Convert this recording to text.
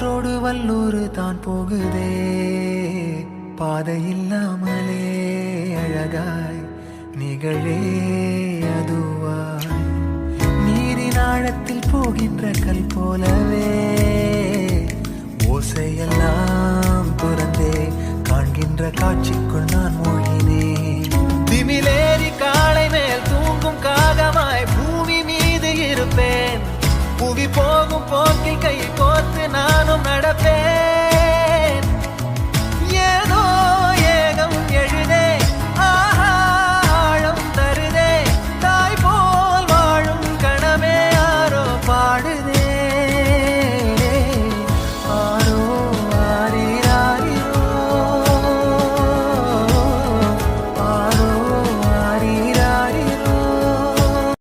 காற்றோடு வல்லூர் தான் போகுதே, பாதை இல்லாமலே அழகாய் நிகழே அதுவாய், நீரின் ஆழத்தில் போகின்ற கல் போலவே ஓசையெல்லாம் துறந்தே காண்கின்ற காட்சிக்குள் நான் மூழ்கினேன். திமிலேறி காலை மேல் தூங்கும் காகம்